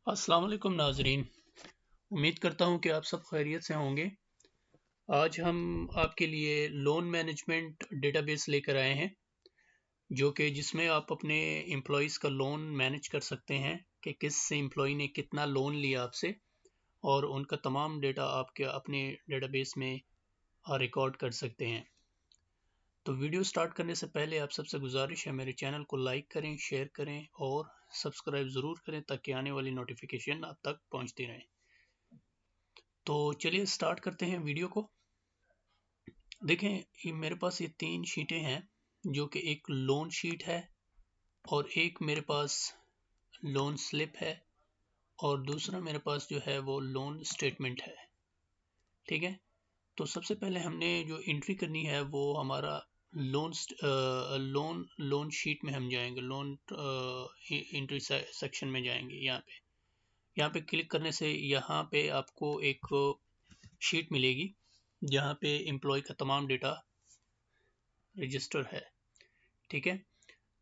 अस्सलाम वालेकुम नाजरीन। उम्मीद करता हूँ कि आप सब खैरियत से होंगे। आज हम आपके लिए लोन मैनेजमेंट डेटाबेस लेकर आए हैं जो कि जिसमें आप अपने एम्प्लॉयज़ का लोन मैनेज कर सकते हैं कि किस एम्प्लॉय ने कितना लोन लिया आपसे, और उनका तमाम डेटा आपके अपने डेटाबेस में रिकॉर्ड कर सकते हैं। तो वीडियो स्टार्ट करने से पहले आप सबसे गुजारिश है, मेरे चैनल को लाइक करें, शेयर करें और सब्सक्राइब ज़रूर करें ताकि आने वाली नोटिफिकेशन आप तक पहुँचती रहें। तो चलिए स्टार्ट करते हैं वीडियो को। देखें, ये मेरे पास ये 3 शीटें हैं जो कि एक लोन शीट है और एक मेरे पास लोन स्लिप है और दूसरा मेरे पास जो है वो लोन स्टेटमेंट है। ठीक है, तो सबसे पहले हमने जो एंट्री करनी है वो हमारा लोन शीट में हम जाएंगे, लोन एंट्री सेक्शन में जाएंगे। यहाँ पे क्लिक करने से यहाँ पे आपको एक शीट मिलेगी जहाँ पे एम्प्लॉय का तमाम डेटा रजिस्टर है। ठीक है,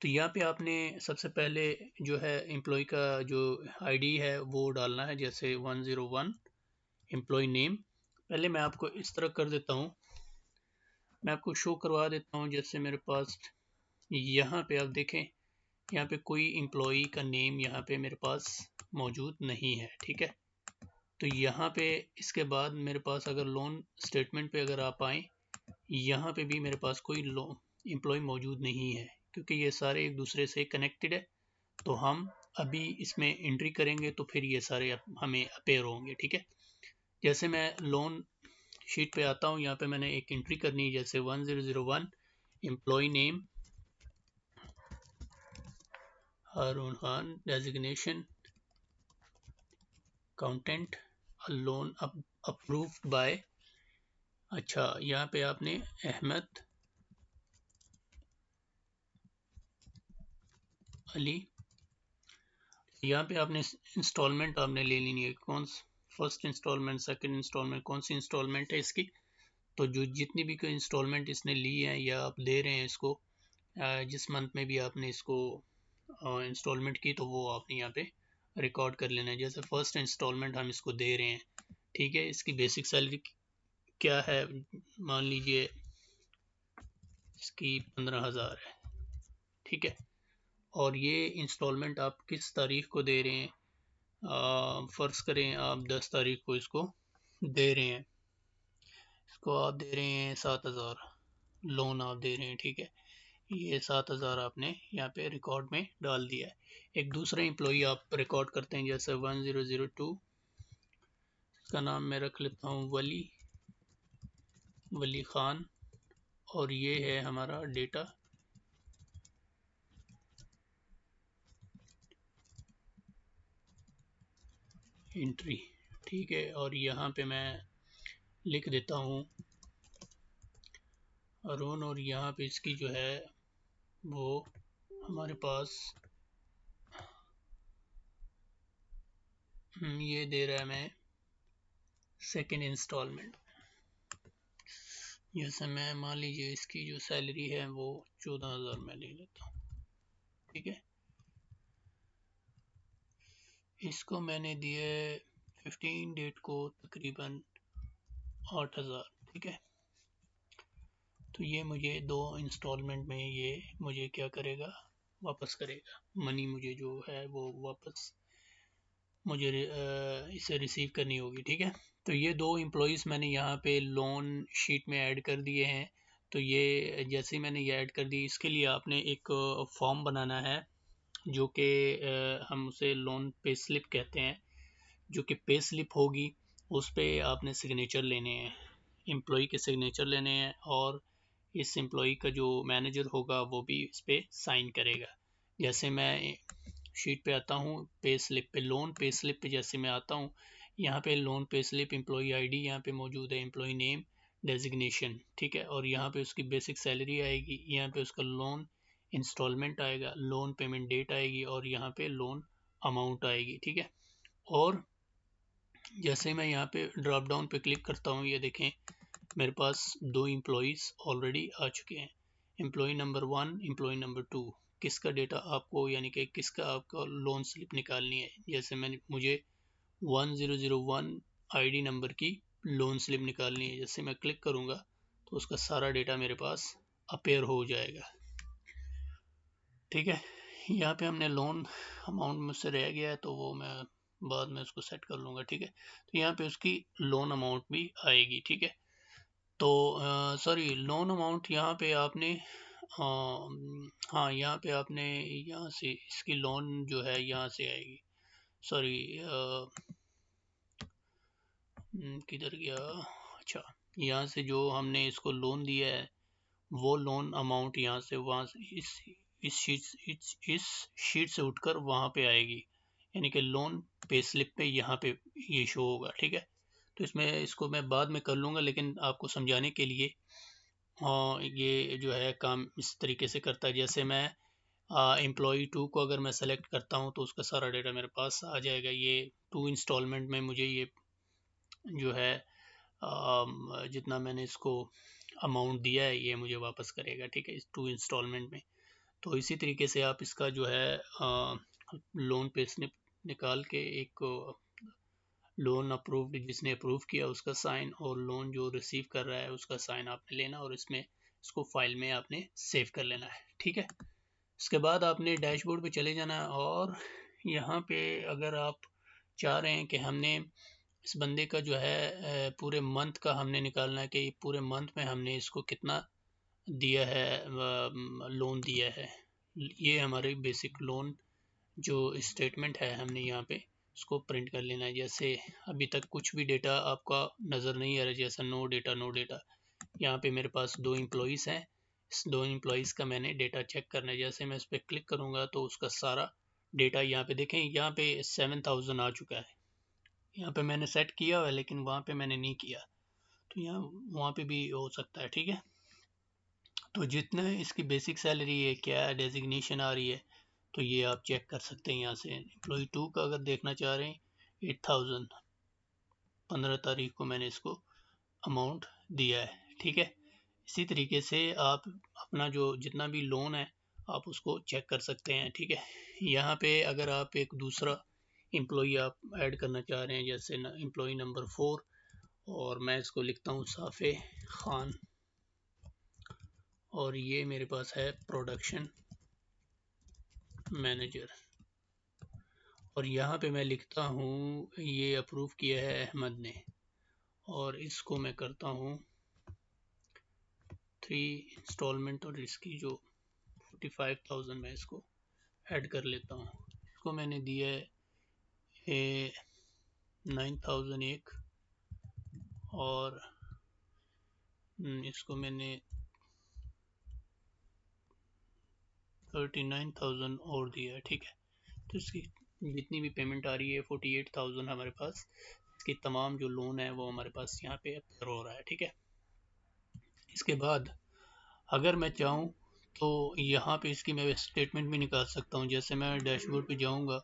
तो यहाँ पे आपने सबसे पहले जो है एम्प्लॉय का जो आईडी है वो डालना है, जैसे 101 एम्प्लॉय नेम। पहले मैं आपको इस तरह कर देता हूँ, मैं आपको शो करवा देता हूँ। जैसे मेरे पास यहाँ पे आप देखें, यहाँ पे कोई एम्प्लॉय का नेम यहाँ पे मेरे पास मौजूद नहीं है। ठीक है, तो यहाँ पे इसके बाद मेरे पास अगर लोन स्टेटमेंट पे अगर आप आएँ, यहाँ पे भी मेरे पास कोई एम्प्लॉय मौजूद नहीं है क्योंकि ये सारे एक दूसरे से कनेक्टेड है। तो हम अभी इसमें एंट्री करेंगे तो फिर ये सारे हमें अपेयर होंगे। ठीक है, जैसे मैं लोन शीट पे आता हूँ, यहाँ पे मैंने एक एंट्री करनी है, जैसे 1001 employ name Haroon Khan, designation accountant, loan approved by. अच्छा, यहाँ पे आपने अहमद अली, यहाँ पे आपने इंस्टॉलमेंट आपने ले लेनी है, कौन फर्स्ट इंस्टॉलमेंट, सेकंड इंस्टॉलमेंट, कौन सी इंस्टॉलमेंट है इसकी। तो जो जितनी भी कोई इंस्टॉलमेंट इसने ली है या आप दे रहे हैं इसको, जिस मंथ में भी आपने इसको इंस्टॉलमेंट की, तो वो आपने यहाँ पे रिकॉर्ड कर लेना है। जैसे फर्स्ट इंस्टॉलमेंट हम इसको दे रहे हैं, ठीक है, इसकी बेसिक सैलरी क्या है, मान लीजिए इसकी 15,000 है। ठीक है, और ये इंस्टॉलमेंट आप किस तारीख को दे रहे हैं, फ़र्ज़ करें आप 10 तारीख को इसको दे रहे हैं, इसको आप दे रहे हैं 7,000 लोन आप दे रहे हैं। ठीक है, ये 7,000 आपने यहाँ पे रिकॉर्ड में डाल दिया है। एक दूसरा एम्प्लॉई आप रिकॉर्ड करते हैं, जैसे 1002, इसका नाम मैं रख लेता हूँ वली ख़ान, और ये है हमारा डेटा एंट्री। ठीक है, और यहाँ पे मैं लिख देता हूँ अरुण, और यहाँ पे इसकी जो है वो हमारे पास ये दे रहा है मैं सेकेंड इंस्टॉलमेंट। जैसे मैं मान लीजिए इसकी जो सैलरी है वो 14,000 मैं ले लेता हूँ। ठीक है, इसको मैंने दिए 15 डेट को तकरीबन 8,000। ठीक है, तो ये मुझे 2 इंस्टॉलमेंट में ये मुझे क्या करेगा, वापस करेगा मनी, मुझे जो है वो वापस मुझे इसे रिसीव करनी होगी। ठीक है, तो ये 2 एम्प्लॉयज़ मैंने यहाँ पे लोन शीट में ऐड कर दिए हैं। तो ये जैसे ही मैंने ये ऐड कर दी, इसके लिए आपने एक फॉर्म बनाना है जो कि हम उसे लोन पे स्लिप कहते हैं। जो कि पे स्लिप होगी उस पर आपने सिग्नेचर लेने हैं, एम्प्लॉय के सिग्नेचर लेने हैं, और इस एम्प्लॉय का जो मैनेजर होगा वो भी इस पर साइन करेगा। जैसे मैं शीट पे आता हूँ, पे स्लिप पे, लोन पे स्लिप पे जैसे मैं आता हूँ, यहाँ पे loan pay slip employ ID यहाँ पे मौजूद है, एम्प्लॉय नेम, डेजिग्नेशन। ठीक है, और यहाँ पे उसकी बेसिक सैलरी आएगी, यहाँ पे उसका लोन इंस्टॉलमेंट आएगा, लोन पेमेंट डेट आएगी, और यहाँ पे लोन अमाउंट आएगी। ठीक है, और जैसे मैं यहाँ पे ड्रॉप डाउन पे क्लिक करता हूँ, ये देखें मेरे पास 2 एम्प्लॉयज़ ऑलरेडी आ चुके हैं, एम्प्लॉय नंबर 1, एम्प्लॉय नंबर 2। किसका डेटा आपको यानी कि किसका आपको लोन स्लिप निकालनी है। जैसे मुझे 1001 आईडी नंबर की लोन स्लिप निकालनी है। जैसे मैं क्लिक करूँगा तो उसका सारा डेटा मेरे पास अपेयर हो जाएगा। ठीक है, यहाँ पे हमने लोन अमाउंट मुझसे रह गया है तो वो मैं बाद में उसको सेट कर लूँगा। ठीक है, तो यहाँ पे उसकी लोन अमाउंट भी आएगी। ठीक है, तो सॉरी लोन अमाउंट यहाँ पे आपने हाँ यहाँ पे आपने यहाँ से इसकी लोन जो है यहाँ से आएगी। सॉरी किधर गया, अच्छा यहाँ से जो हमने इसको लोन दिया है वो लोन अमाउंट यहाँ से वहाँ से इस शीट से उठकर वहाँ पे आएगी, यानी कि लोन पे स्लिप पे यहाँ पे ये शो होगा। ठीक है, तो इसको मैं बाद में कर लूँगा, लेकिन आपको समझाने के लिए ये जो है काम इस तरीके से करता है। जैसे मैं एम्प्लॉई 2 को अगर मैं सेलेक्ट करता हूँ तो उसका सारा डेटा मेरे पास आ जाएगा। ये 2 इंस्टॉलमेंट में मुझे ये जो है जितना मैंने इसको अमाउंट दिया है ये मुझे वापस करेगा। ठीक है, इस 2 इंस्टॉलमेंट में। तो इसी तरीके से आप इसका जो है लोन पे स्लिप निकाल के एक लोन अप्रूव्ड जिसने अप्रूव किया उसका साइन और लोन जो रिसीव कर रहा है उसका साइन आपने लेना और इसको फाइल में आपने सेव कर लेना है। ठीक है, इसके बाद आपने डैशबोर्ड पे चले जाना है और यहाँ पे अगर आप चाह रहे हैं कि हमने इस बंदे का जो है पूरे मंथ का हमने निकालना है कि पूरे मंथ में हमने इसको कितना दिया है, लोन दिया है। ये हमारी बेसिक लोन जो स्टेटमेंट है हमने यहाँ पे इसको प्रिंट कर लेना है। जैसे अभी तक कुछ भी डेटा आपका नज़र नहीं आ रहा, जैसा नो डेटा। यहाँ पे मेरे पास 2 एम्प्लॉइज़ हैं, इस 2 एम्प्लॉइज़ का मैंने डेटा चेक करना है। जैसे मैं इस पर क्लिक करूँगा तो उसका सारा डेटा यहाँ पे देखें, यहाँ पे 7000 आ चुका है। यहाँ पे मैंने सेट किया हुआ है लेकिन वहाँ पे मैंने नहीं किया, तो यहाँ वहाँ पे भी हो सकता है। ठीक है, तो जितना इसकी बेसिक सैलरी है, क्या डेजिग्नेशन आ रही है, तो ये आप चेक कर सकते हैं यहाँ से। एम्प्लॉई 2 का अगर देखना चाह रहे हैं 8000 15 तारीख को मैंने इसको अमाउंट दिया है। ठीक है, इसी तरीके से आप अपना जो जितना भी लोन है आप उसको चेक कर सकते हैं। ठीक है, यहाँ पे अगर आप एक दूसरा एम्प्लॉई आप ऐड करना चाह रहे हैं, जैसे एम्प्लॉई नंबर 4 और मैं इसको लिखता हूँ साफे खान और ये मेरे पास है प्रोडक्शन मैनेजर और यहाँ पे मैं लिखता हूँ ये अप्रूव किया है अहमद ने और इसको मैं करता हूँ 3 इंस्टॉलमेंट और इसकी जो 45,000 मैं इसको ऐड कर लेता हूँ। इसको मैंने दिया है 9001 और इसको मैंने 39,000 और दिया है। ठीक है, तो इसकी जितनी भी पेमेंट आ रही है 48,000 हमारे पास, इसकी तमाम जो लोन है वो हमारे पास यहाँ पे अपेयर हो रहा है। ठीक है, इसके बाद अगर मैं चाहूँ तो यहाँ पे इसकी मैं स्टेटमेंट भी निकाल सकता हूँ। जैसे मैं डैशबोर्ड पे जाऊँगा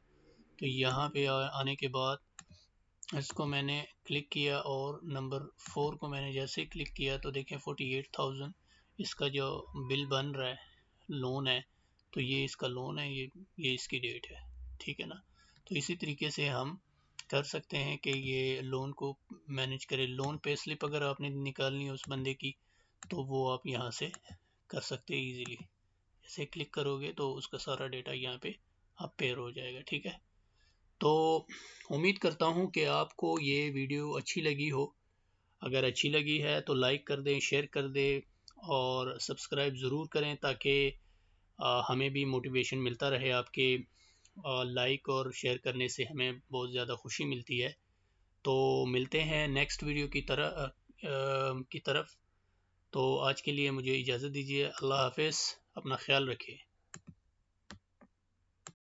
तो यहाँ पे आने के बाद इसको मैंने क्लिक किया और नंबर 4 को मैंने जैसे ही क्लिक किया तो देखें 48,000 इसका जो बिल बन रहा है, लोन है, तो ये इसका लोन है, ये इसकी डेट है। ठीक है ना, तो इसी तरीके से हम कर सकते हैं कि ये लोन को मैनेज करें। लोन पे स्लिप अगर आपने निकालनी है उस बंदे की तो वो आप यहाँ से कर सकते हैं इजीली। जैसे क्लिक करोगे तो उसका सारा डेटा यहाँ पे अपेयर हो जाएगा। ठीक है, तो उम्मीद करता हूँ कि आपको ये वीडियो अच्छी लगी हो। अगर अच्छी लगी है तो लाइक कर दें, शेयर कर दें और सब्सक्राइब ज़रूर करें ताकि हमें भी मोटिवेशन मिलता रहे। आपके लाइक और शेयर करने से हमें बहुत ज़्यादा खुशी मिलती है। तो मिलते हैं नेक्स्ट वीडियो की तरफ। तो आज के लिए मुझे इजाज़त दीजिए। अल्लाह हाफ़िज़, अपना ख्याल रखिए।